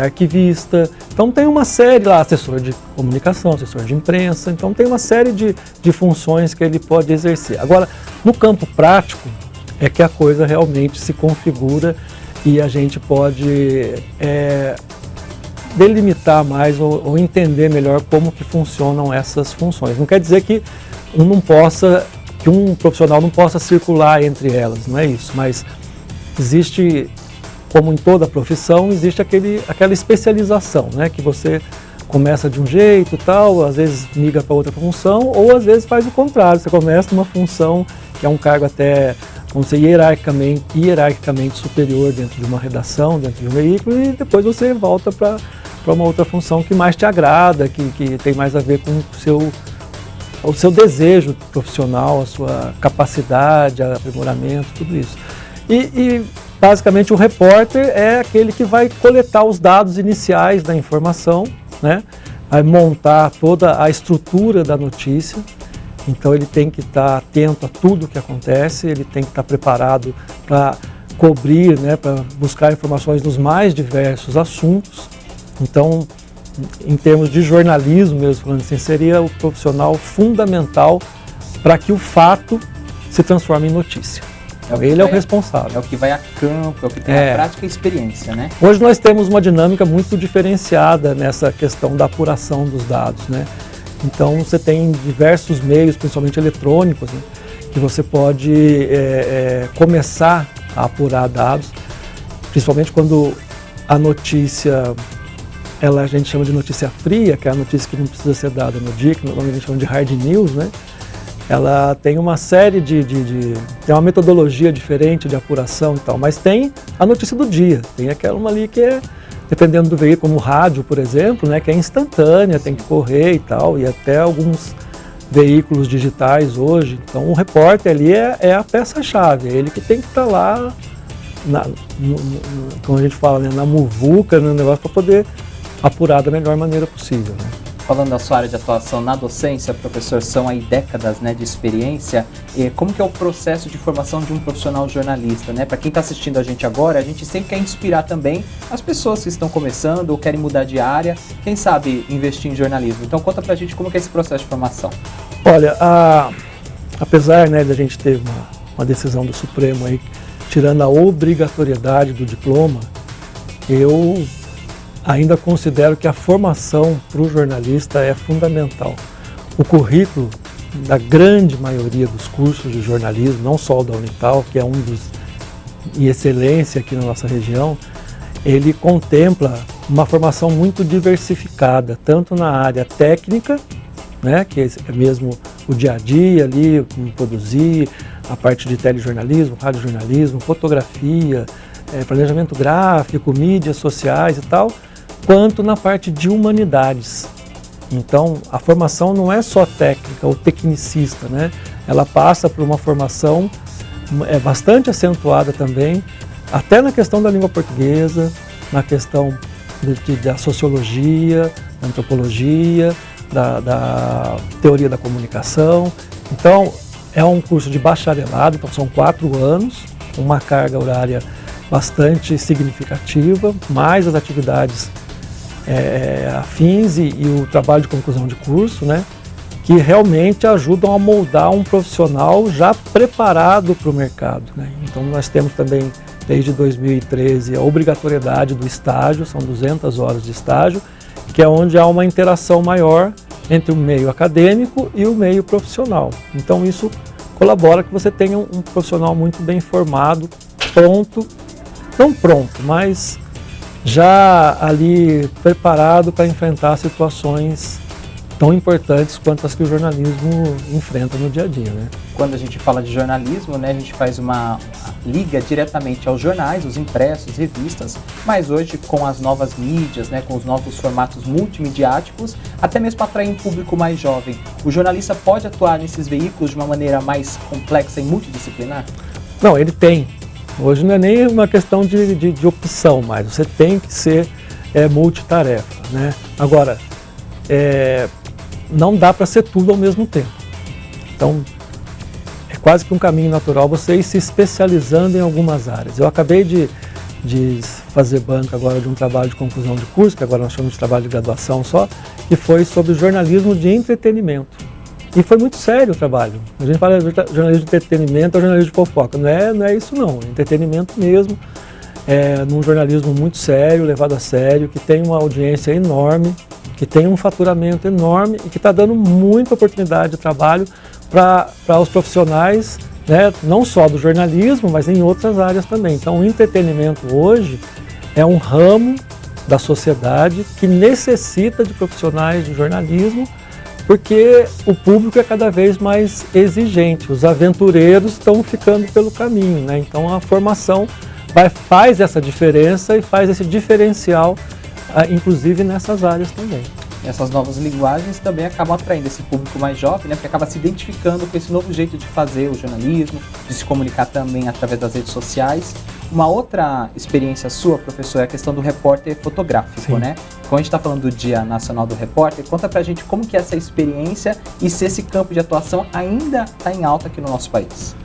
Arquivista. Então tem uma série lá, assessor de comunicação, assessor de imprensa. Então tem uma série de funções que ele pode exercer. Agora, no campo prático, é que a coisa realmente se configura e a gente pode delimitar mais ou entender melhor como que funcionam essas funções. Não quer dizer que um profissional não possa circular entre elas, não é isso, mas existe, como em toda profissão, existe aquela especialização, né, que você começa de um jeito e tal, às vezes migra para outra função, ou às vezes faz o contrário, você começa numa função que é um cargo até, vamos dizer, hierarquicamente superior dentro de uma redação, dentro de um veículo, e depois você volta para uma outra função que mais te agrada, que tem mais a ver com o seu desejo profissional, a sua capacidade, aprimoramento, tudo isso. E basicamente o repórter é aquele que vai coletar os dados iniciais da informação, né? Vai montar toda a estrutura da notícia. Então ele tem que estar atento a tudo que acontece, ele tem que estar preparado para cobrir, né, para buscar informações nos mais diversos assuntos. Então, em termos de jornalismo mesmo, falando assim, seria o profissional fundamental para que o fato se transforme em notícia. Ele é o responsável. É o que vai a campo, é o que tem a prática e experiência, né? Hoje nós temos uma dinâmica muito diferenciada nessa questão da apuração dos dados, né? Então você tem diversos meios, principalmente eletrônicos, né, que você pode começar a apurar dados, principalmente quando a notícia, a gente chama de notícia fria, que é a notícia que não precisa ser dada no dia, que normalmente a gente chama de hard news, né? Ela tem uma série tem uma metodologia diferente de apuração e tal, mas tem a notícia do dia, tem aquela ali que é, dependendo do veículo, como o rádio, por exemplo, né, que é instantânea, tem que correr e tal, e até alguns veículos digitais hoje. Então o repórter ali é a peça-chave, é ele que tem que estar lá, como a gente fala, né, na muvuca, no negócio, para poder apurar da melhor maneira possível, né? Falando da sua área de atuação na docência, professor, são aí décadas, né, de experiência. Como que é o processo de formação de um profissional jornalista, né? Para quem está assistindo a gente agora, a gente sempre quer inspirar também as pessoas que estão começando ou querem mudar de área, quem sabe investir em jornalismo. Então conta pra gente como que é esse processo de formação. Olha, apesar, né, da gente ter uma decisão do Supremo aí, tirando a obrigatoriedade do diploma, eu ainda considero que a formação para o jornalista é fundamental. O currículo da grande maioria dos cursos de jornalismo, não só o da Unital, que é um dos em excelência aqui na nossa região, ele contempla uma formação muito diversificada, tanto na área técnica, né, que é mesmo o dia a dia ali, como produzir, a parte de telejornalismo, radiojornalismo, fotografia, planejamento gráfico, mídias sociais e tal, quanto na parte de humanidades. Então, a formação não é só técnica ou tecnicista, né? Ela passa por uma formação bastante acentuada também, até na questão da língua portuguesa, na questão da sociologia, da antropologia, da teoria da comunicação. Então, é um curso de bacharelado, então são 4 anos, uma carga horária bastante significativa, mais as atividades afins e o trabalho de conclusão de curso, né, que realmente ajudam a moldar um profissional já preparado para o mercado, né. Então nós temos também, desde 2013, a obrigatoriedade do estágio, são 200 horas de estágio, que é onde há uma interação maior entre o meio acadêmico e o meio profissional. Então isso colabora que você tenha um profissional muito bem formado, pronto, não pronto, mas já ali preparado para enfrentar situações tão importantes quanto as que o jornalismo enfrenta no dia a dia, né? Quando a gente fala de jornalismo, né, a gente faz uma liga diretamente aos jornais, os impressos, revistas, mas hoje com as novas mídias, né, com os novos formatos multimediáticos, até mesmo para atrair um público mais jovem, o jornalista pode atuar nesses veículos de uma maneira mais complexa e multidisciplinar? Não, ele tem. Hoje não é nem uma questão de opção mais, você tem que ser multitarefa, né? Agora, não dá para ser tudo ao mesmo tempo. Então, é quase que um caminho natural você ir se especializando em algumas áreas. Eu acabei de fazer banco agora de um trabalho de conclusão de curso, que agora nós chamamos de trabalho de graduação só, que foi sobre jornalismo de entretenimento. E foi muito sério o trabalho. A gente fala de jornalismo de entretenimento ou jornalismo de fofoca. Não é isso não, é entretenimento mesmo, num jornalismo muito sério, levado a sério, que tem uma audiência enorme, que tem um faturamento enorme e que está dando muita oportunidade de trabalho para os profissionais, né, não só do jornalismo, mas em outras áreas também. Então o entretenimento hoje é um ramo da sociedade que necessita de profissionais de jornalismo, porque o público é cada vez mais exigente, os aventureiros estão ficando pelo caminho, né? Então a formação faz essa diferença e faz esse diferencial, inclusive nessas áreas também. Essas novas linguagens também acabam atraindo esse público mais jovem, né? Porque acaba se identificando com esse novo jeito de fazer o jornalismo, de se comunicar também através das redes sociais. Uma outra experiência sua, professor, é a questão do repórter fotográfico, Sim. né? Quando a gente está falando do Dia Nacional do Repórter, conta pra gente como que é essa experiência e se esse campo de atuação ainda está em alta aqui no nosso país.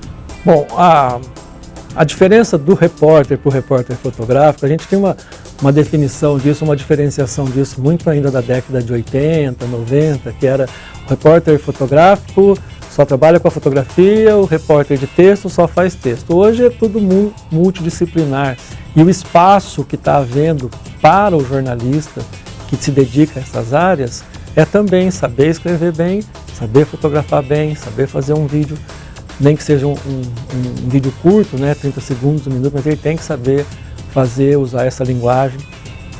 Bom, a diferença do repórter para o repórter fotográfico, a gente tem uma definição disso, uma diferenciação disso muito ainda da década de 80, 90, que era o repórter fotográfico só trabalha com a fotografia, o repórter de texto só faz texto. Hoje é tudo multidisciplinar e o espaço que está havendo para o jornalista que se dedica a essas áreas é também saber escrever bem, saber fotografar bem, saber fazer um vídeo, nem que seja um vídeo curto, né, 30 segundos, 1 minuto, mas ele tem que saber usar essa linguagem.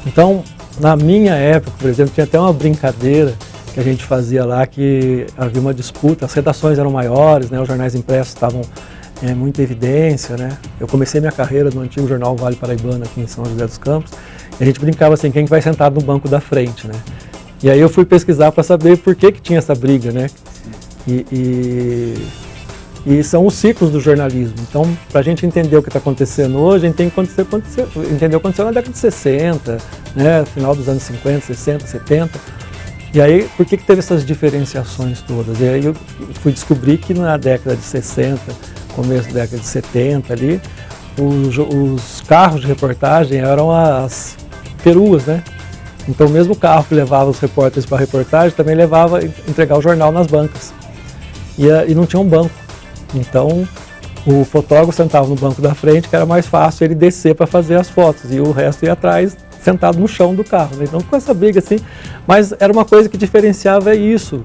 Então, na minha época, por exemplo, tinha até uma brincadeira que a gente fazia lá, que havia uma disputa, as redações eram maiores, né, os jornais impressos estavam muito em evidência, né. Eu comecei minha carreira no antigo jornal Vale Paraibano, aqui em São José dos Campos, e a gente brincava assim, quem que vai sentar no banco da frente, né. E aí eu fui pesquisar para saber por que tinha essa briga, né. E são os ciclos do jornalismo. Então, para a gente entender o que está acontecendo hoje, a gente tem que entender o que aconteceu na década de 60, né, final dos anos 50, 60, 70. E aí, por que teve essas diferenciações todas? E aí eu fui descobrir que na década de 60, começo da década de 70 ali, os carros de reportagem eram as peruas, né? Então, mesmo o carro que levava os repórteres para a reportagem também levava entregar o jornal nas bancas. E não tinha um banco. Então, o fotógrafo sentava no banco da frente, que era mais fácil ele descer para fazer as fotos, e o resto ia atrás, sentado no chão do carro, né? Então, com essa briga assim, mas era uma coisa que diferenciava isso,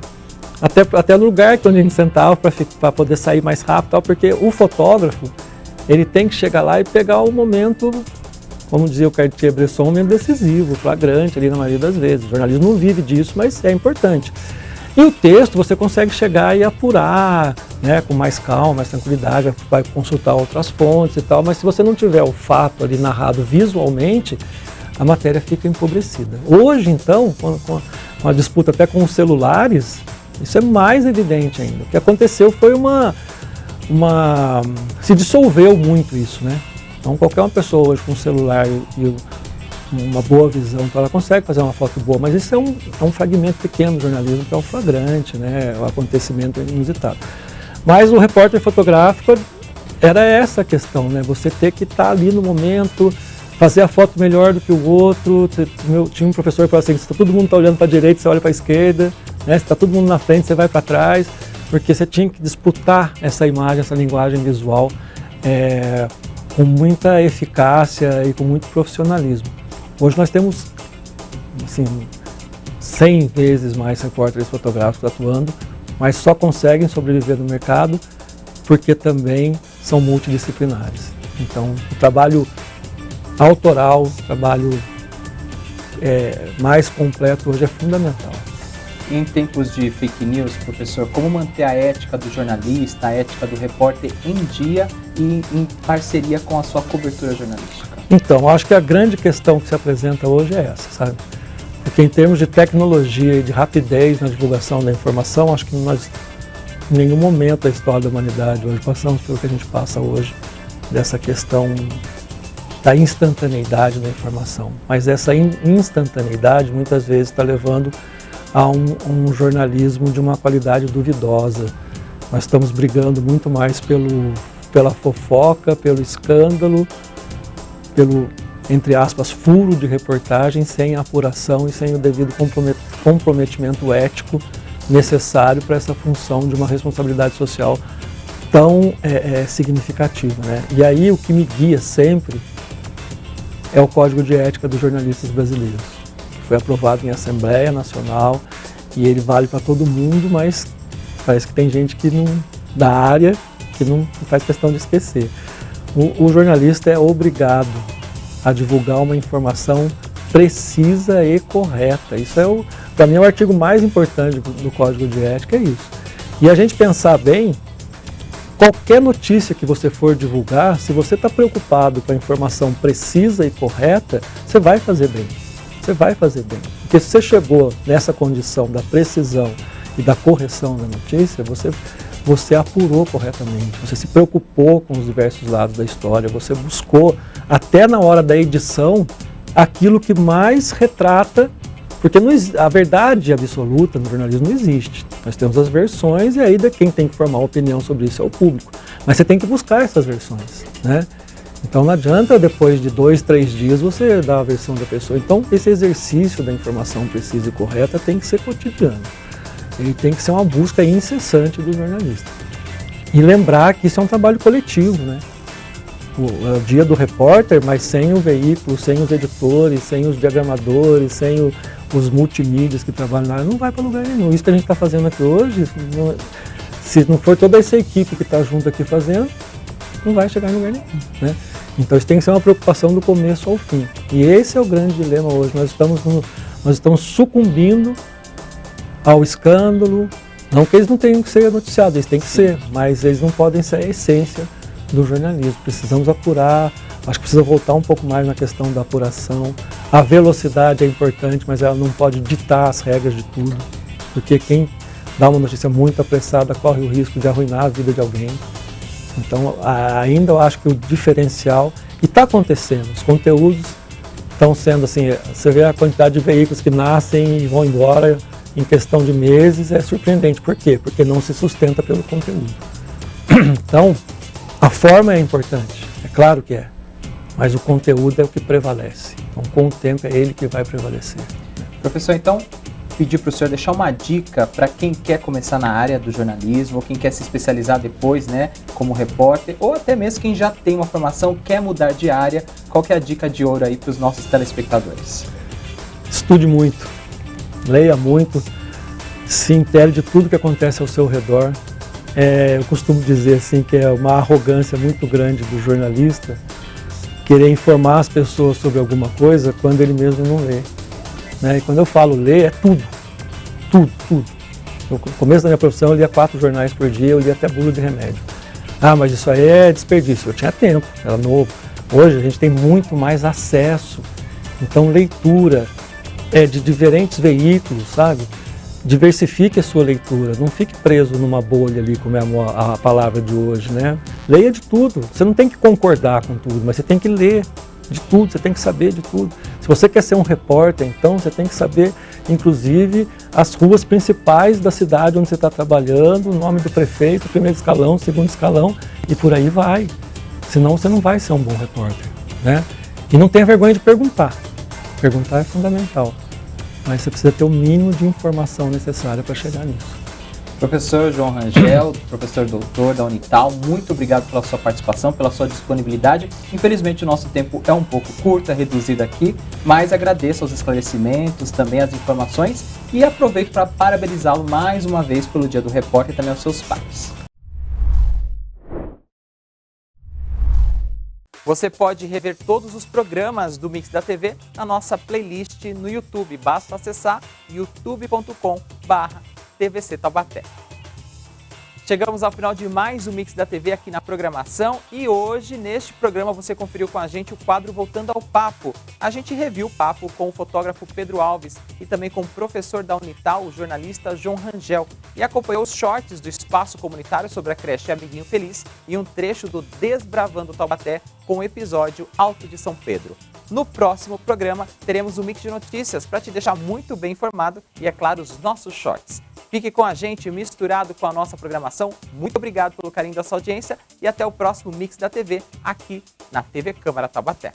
até no lugar que a gente sentava para poder sair mais rápido, porque o fotógrafo, ele tem que chegar lá e pegar o momento, como dizia o Cartier-Bresson, um momento decisivo, flagrante ali na maioria das vezes. O jornalismo não vive disso, mas é importante. E o texto você consegue chegar e apurar, né, com mais calma, mais tranquilidade, vai consultar outras fontes e tal, mas se você não tiver o fato ali narrado visualmente, a matéria fica empobrecida. Hoje, então, com a disputa até com os celulares, isso é mais evidente ainda. O que aconteceu foi se dissolveu muito isso, né? Então, qualquer uma pessoa hoje com um celular e uma boa visão, então ela consegue fazer uma foto boa, mas isso é um fragmento pequeno do jornalismo, que é o flagrante, né, o acontecimento inusitado. Mas o repórter fotográfico era essa a questão, né, você ter que estar ali no momento, fazer a foto melhor do que o outro. Tinha um professor que falava assim, se todo mundo está olhando para a direita, você olha para a esquerda, né, se está todo mundo na frente, você vai para trás, porque você tinha que disputar essa imagem, essa linguagem visual com muita eficácia e com muito profissionalismo. Hoje nós temos, assim, 100 vezes mais repórteres fotográficos atuando, mas só conseguem sobreviver no mercado porque também são multidisciplinares. Então, o trabalho autoral, o trabalho mais completo hoje é fundamental. Em tempos de fake news, professor, como manter a ética do jornalista, a ética do repórter em dia e em parceria com a sua cobertura jornalística? Então, acho que a grande questão que se apresenta hoje é essa, sabe? Porque em termos de tecnologia e de rapidez na divulgação da informação, acho que nós, em nenhum momento da história da humanidade hoje, passamos pelo que a gente passa hoje, dessa questão da instantaneidade da informação. Mas essa instantaneidade muitas vezes está levando a um jornalismo de uma qualidade duvidosa. Nós estamos brigando muito mais pela fofoca, pelo escândalo, pelo, entre aspas, furo de reportagem, sem apuração e sem o devido comprometimento ético necessário para essa função de uma responsabilidade social tão significativa, né? E aí o que me guia sempre é o Código de Ética dos Jornalistas Brasileiros, que foi aprovado em Assembleia Nacional e ele vale para todo mundo, mas parece que tem gente da área que não faz questão de esquecer. O jornalista é obrigado a divulgar uma informação precisa e correta. Isso é, para mim, é o artigo mais importante do Código de Ética, é isso. E a gente pensar bem, qualquer notícia que você for divulgar, se você está preocupado com a informação precisa e correta, você vai fazer bem. Você vai fazer bem. Porque se você chegou nessa condição da precisão e da correção da notícia, você apurou corretamente, você se preocupou com os diversos lados da história, você buscou, até na hora da edição, aquilo que mais retrata, porque a verdade absoluta no jornalismo não existe. Nós temos as versões e aí quem tem que formar uma opinião sobre isso é o público. Mas você tem que buscar essas versões, né? Então não adianta depois de 2, 3 dias você dar a versão da pessoa. Então esse exercício da informação precisa e correta tem que ser cotidiano. Ele tem que ser uma busca incessante do jornalista. E lembrar que isso é um trabalho coletivo, né? É o dia do repórter, mas sem o veículo, sem os editores, sem os diagramadores, sem os multimídias que trabalham lá, não vai para lugar nenhum. Isso que a gente está fazendo aqui hoje, se não for toda essa equipe que está junto aqui fazendo, não vai chegar em lugar nenhum, né? Então isso tem que ser uma preocupação do começo ao fim. E esse é o grande dilema hoje. Nós estamos sucumbindo ao escândalo. Não que eles não tenham que ser noticiados, eles têm que ser, mas eles não podem ser a essência do jornalismo. Precisamos apurar, acho que precisa voltar um pouco mais na questão da apuração. A velocidade é importante, mas ela não pode ditar as regras de tudo, porque quem dá uma notícia muito apressada corre o risco de arruinar a vida de alguém. Então, ainda eu acho que o diferencial, e está acontecendo, os conteúdos estão sendo assim, você vê a quantidade de veículos que nascem e vão embora em questão de meses, é surpreendente. Por quê? Porque não se sustenta pelo conteúdo. Então, a forma é importante, é claro que é, mas o conteúdo é o que prevalece. Então, com o tempo, é ele que vai prevalecer. Professor, então, pedir para o senhor deixar uma dica para quem quer começar na área do jornalismo, ou quem quer se especializar depois, né, como repórter, ou até mesmo quem já tem uma formação, quer mudar de área. Qual que é a dica de ouro aí para os nossos telespectadores? Estude muito, leia muito, se intere de tudo que acontece ao seu redor. Eu costumo dizer assim que é uma arrogância muito grande do jornalista querer informar as pessoas sobre alguma coisa quando ele mesmo não lê, né? E quando eu falo ler, é tudo. No começo da minha profissão eu lia 4 jornais por dia, eu lia até bula de remédio. Ah, mas isso aí é desperdício. Eu tinha tempo, era novo. Hoje a gente tem muito mais acesso, então leitura de diferentes veículos, sabe? Diversifique a sua leitura, não fique preso numa bolha ali, como é a palavra de hoje, né? Leia de tudo, você não tem que concordar com tudo, mas você tem que ler de tudo, você tem que saber de tudo. Se você quer ser um repórter, então você tem que saber, inclusive, as ruas principais da cidade onde você está trabalhando, o nome do prefeito, primeiro escalão, segundo escalão, e por aí vai. Senão você não vai ser um bom repórter, né? E não tenha vergonha de perguntar. Perguntar é fundamental. Mas você precisa ter o mínimo de informação necessária para chegar nisso. Professor João Rangel, professor doutor da Unital, muito obrigado pela sua participação, pela sua disponibilidade. Infelizmente o nosso tempo é um pouco curto, é reduzido aqui, mas agradeço os esclarecimentos, também as informações e aproveito para parabenizá-lo mais uma vez pelo Dia do Repórter e também aos seus pais. Você pode rever todos os programas do Mix da TV na nossa playlist no YouTube. Basta acessar youtube.com/TVC Taubaté. Chegamos ao final de mais um Mix da TV aqui na programação e hoje, neste programa, você conferiu com a gente o quadro Voltando ao Papo. A gente reviu o papo com o fotógrafo Pedro Alves e também com o professor da Unital, o jornalista João Rangel, e acompanhou os shorts do Espaço Comunitário sobre a creche Amiguinho Feliz e um trecho do Desbravando Taubaté com o episódio Alto de São Pedro. No próximo programa, teremos um mix de notícias para te deixar muito bem informado e, é claro, os nossos shorts. Fique com a gente, misturado com a nossa programação. Muito obrigado pelo carinho da sua audiência e até o próximo Mix da TV, aqui na TV Câmara Taubaté.